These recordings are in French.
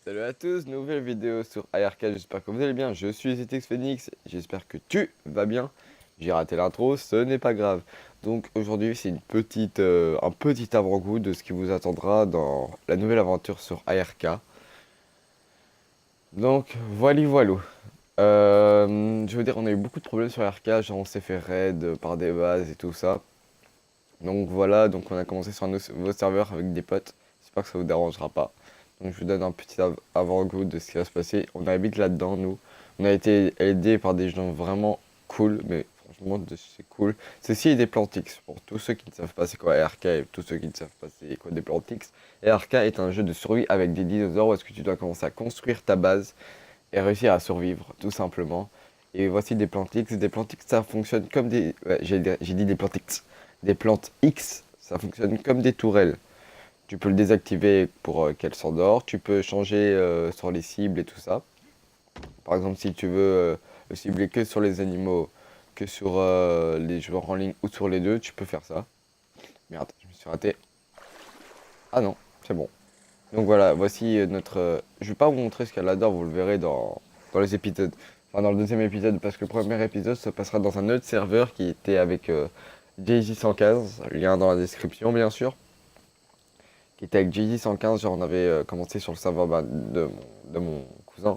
Salut à tous, nouvelle vidéo sur ARK, j'espère que vous allez bien, je suis ZX Phoenix, j'espère que tu vas bien. J'ai raté l'intro, ce n'est pas grave. Donc aujourd'hui c'est un petit avant-goût de ce qui vous attendra dans la nouvelle aventure sur ARK. Donc voilà. Je veux dire, on a eu beaucoup de problèmes sur ARK, genre on s'est fait raid par des bases et tout ça. Donc voilà, donc on a commencé sur un nouveau serveur avec des potes, j'espère que ça vous dérangera pas. Donc je vous donne un petit avant-goût de ce qui va se passer. On habite là-dedans, nous. On a été aidé par des gens vraiment cool, mais franchement, c'est cool. Ceci est des Plantix. Pour tous ceux qui ne savent pas c'est quoi ARK et tous ceux qui ne savent pas c'est quoi des Plantix. ARK est un jeu de survie avec des dinosaures où est-ce que tu dois commencer à construire ta base et réussir à survivre, tout simplement. Et voici des Plantix. Des Plantix, ça fonctionne comme des... Ouais, j'ai dit des Plantix. Des plantes X, ça fonctionne comme des tourelles. Tu peux le désactiver pour qu'elle s'endort. Tu peux changer sur les cibles et tout ça. Par exemple, si tu veux le cibler que sur les animaux, que sur les joueurs en ligne ou sur les deux, tu peux faire ça. Merde, je me suis raté. Ah non, c'est bon. Donc voilà, voici notre... je vais pas vous montrer ce qu'elle adore, vous le verrez dans les épisodes. Enfin, dans le deuxième épisode, parce que le premier épisode se passera dans un autre serveur qui était avec JJ115, lien dans la description bien sûr. Qui était avec JJ115, genre on avait commencé sur le serveur de mon cousin,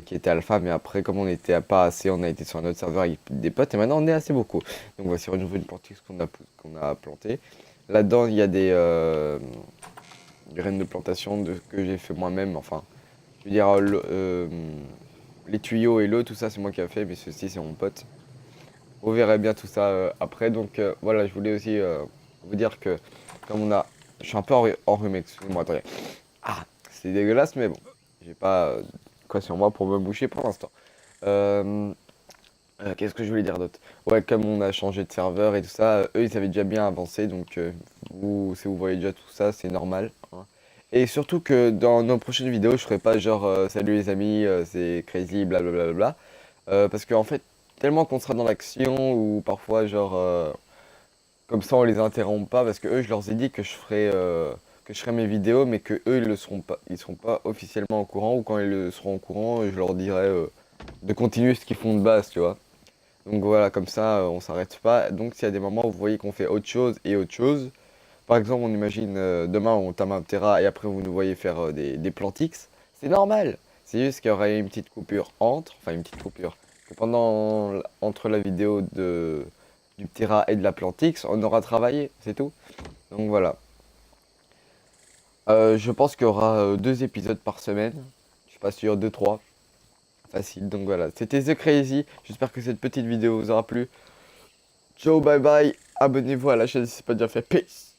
qui était alpha, mais après, comme on était pas assez, on a été sur un autre serveur avec des potes, et maintenant on est assez beaucoup. Donc voici une nouvelle partie qu'on a plantée. Là-dedans, il y a des graines de plantation que j'ai fait moi-même, enfin, je veux dire, les tuyaux et l'eau, tout ça, c'est moi qui ai fait, mais ceci, c'est mon pote. Vous verrez bien tout ça après. Donc voilà, je voulais aussi vous dire que comme on a... Je suis un peu enrhumé, excusez-moi, attendez. Ah, c'est dégueulasse, mais bon. J'ai pas quoi sur moi pour me boucher pour l'instant. Euh, Qu'est-ce que je voulais dire d'autre? Ouais, comme on a changé de serveur et tout ça, eux, ils avaient déjà bien avancé. Donc si vous voyez déjà tout ça, c'est normal, hein. Et surtout que dans nos prochaines vidéos, je ferai pas genre salut les amis, c'est crazy, blablabla. Parce qu'en fait, tellement qu'on sera dans l'action ou parfois genre comme ça on les interrompt pas parce que eux je leur ai dit que je ferais mes vidéos mais que eux ils seront pas officiellement au courant ou quand ils le seront au courant je leur dirai de continuer ce qu'ils font de base, tu vois. Donc voilà, comme ça on s'arrête pas. Donc s'il y a des moments où vous voyez qu'on fait autre chose et autre chose, par exemple on imagine demain on tame un Terra et après vous nous voyez faire des plantix, c'est normal. C'est juste qu'il y aura une petite coupure enfin une petite coupure, que entre la vidéo du Terra et de la plantix, on aura travaillé, c'est tout. Donc voilà. Je pense qu'il y aura 2 épisodes par semaine. Je suis pas sûr, 2, 3. Facile, donc voilà. C'était The Crazy. J'espère que cette petite vidéo vous aura plu. Ciao, bye bye. Abonnez-vous à la chaîne si ce n'est pas déjà fait. Peace.